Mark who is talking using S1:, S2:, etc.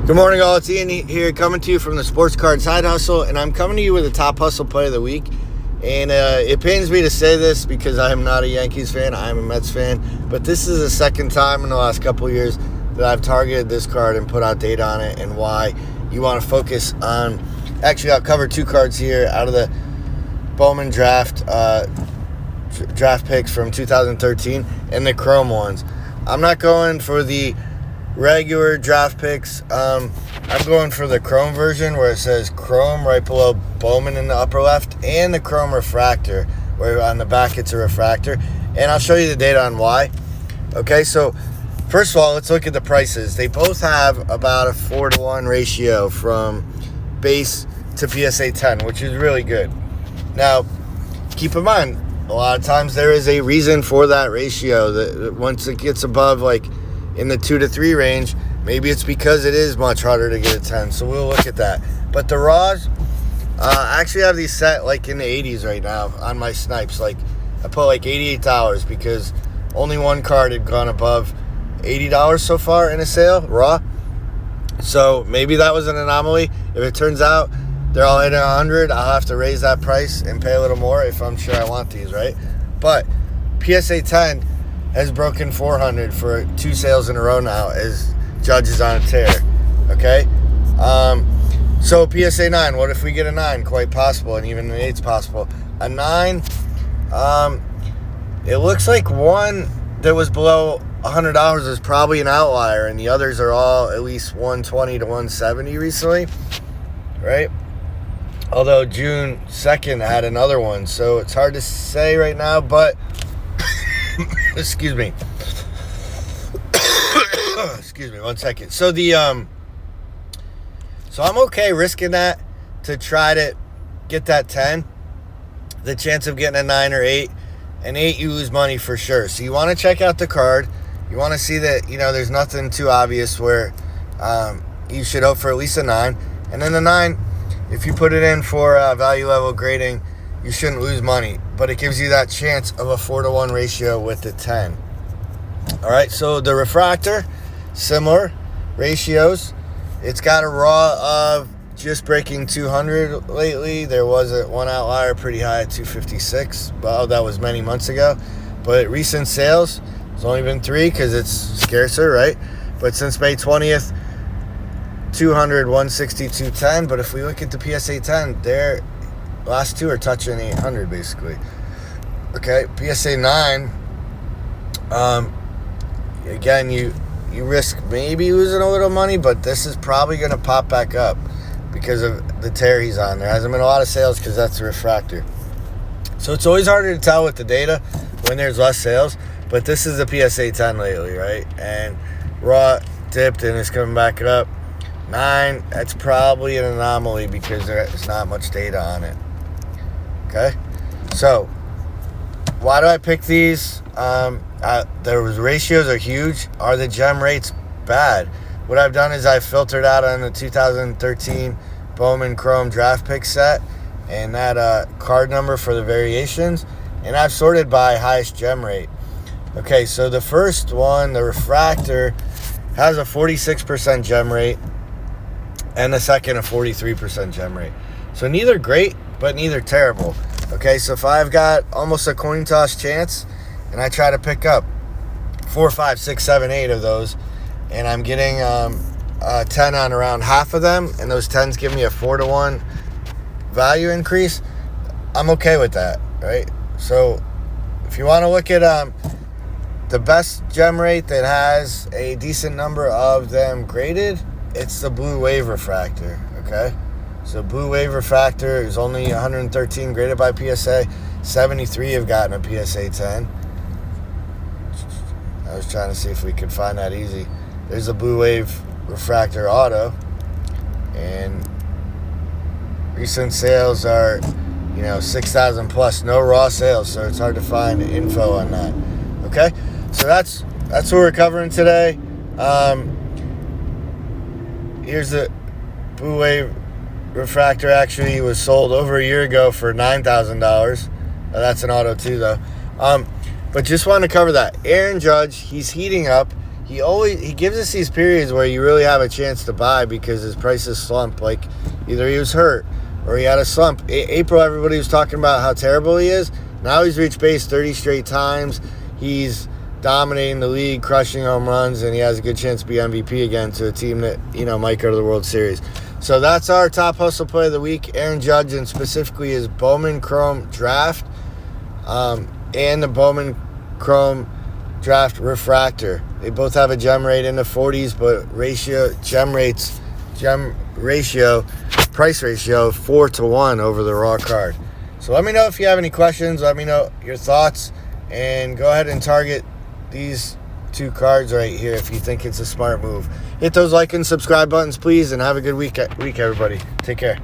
S1: Good morning, all. It's Ian here, coming to you from the Sports Card Side Hustle, and I'm coming to you with a top hustle play of the week. And it pains me to say this because I am not a Yankees fan. I am a Mets fan. But this is the second time in the last couple of years that I've targeted this card and put out data on it and why you want to focus on. Actually, I'll cover two cards here out of the Bowman draft picks from 2013 and the Chrome ones. I'm not going for the regular draft picks. I'm going for the Chrome version where it says Chrome right below Bowman in the upper left, and the Chrome refractor where on the back it's a refractor. And I'll show you the data on why. Okay, so first of all, let's look at the prices. They both have about a 4-to-1 ratio from base to PSA 10, which is really good. Now, keep in mind, a lot of times there is a reason for that ratio. That once it gets above like in the 2 to 3 range, maybe it's because it is much harder to get a 10. So we'll look at that. But the raws, I actually have these set like in the 80s right now on my snipes. Like I put like $88 because only one card had gone above $80 so far in a sale, raw. So maybe that was an anomaly. If it turns out they're all hitting 100, I'll have to raise that price and pay a little more if I'm sure I want these, right? But PSA 10 has broken 400 for 2 sales in a row now as Judge is on a tear, okay? So PSA 9, what if we get a 9? Quite possible, and even an 8's possible. A 9, it looks like one that was below $100 is probably an outlier, and the others are all at least 120 to 170 recently, right? Although June 2nd had another one, so it's hard to say right now, but excuse me. Excuse me, 1 second. So so I'm okay risking that to try to get that 10. The chance of getting a 9 or 8. An 8, you lose money for sure. So you want to check out the card. You want to see that, there's nothing too obvious where you should hope for at least a 9. And then the 9, if you put it in for value level grading, you shouldn't lose money, but it gives you that chance of a 4-to-1 ratio with the 10. All right, so the refractor, similar ratios. It's got a raw of just breaking 200 lately. There was one outlier pretty high at 256. Well, that was many months ago. But recent sales, it's only been 3 because it's scarcer, right? But since May 20th, 200, 160, 210. But if we look at the PSA 10, their last 2 are touching 800 basically. Okay, PSA 9. Again, you risk maybe losing a little money, but this is probably going to pop back up because of the tear he's on. There hasn't been a lot of sales because that's a refractor. So it's always harder to tell with the data when there's less sales, but this is the PSA 10 lately, right? And raw dipped and it's coming back up. 9, that's probably an anomaly because there's not much data on it. Okay, so why do I pick these? The ratios are huge. Are the gem rates bad? What I've done is I've filtered out on the 2013 Bowman Chrome draft pick set and that card number for the variations, and I've sorted by highest gem rate. Okay, so the first one, the refractor, has a 46% gem rate, and the second a 43% gem rate. So neither great, but neither terrible. Okay, so if I've got almost a coin toss chance and I try to pick up 4, 5, 6, 7, 8 of those, and I'm getting 10 on around half of them, and those 10s give me a 4-to-1 value increase, I'm okay with that, right? So if you want to look at the best gem rate that has a decent number of them graded, it's the Blue Wave refractor, okay? So Blue Wave refractor is only 113 graded by PSA. 73 have gotten a PSA 10. I was trying to see if we could find that easy. There's a Blue Wave refractor auto, and recent sales are 6,000 plus. No raw sales, so it's hard to find info on that. Okay, so that's what we're covering today. Here's the Blue Wave refractor. Actually was sold over a year ago for $9,000. That's an auto too, though. But just wanted to cover that. Aaron Judge, he's heating up. he gives us these periods where you really have a chance to buy because his prices slump. Like either he was hurt or he had a slump. April, everybody was talking about how terrible he is. Now he's reached base 30 straight times. He's dominating the league, crushing home runs, and he has a good chance to be MVP again to a team that, might go to the World Series. So that's our top hustle play of the week. Aaron Judge, and specifically his Bowman Chrome Draft and the Bowman Chrome Draft Refractor. They both have a gem rate in the 40s, but price ratio 4-1 over the raw card. So let me know if you have any questions. Let me know your thoughts, and go ahead and target these 2 cards right here if you think it's a smart move. Hit those like and subscribe buttons, please, and have a good week everybody. Take care.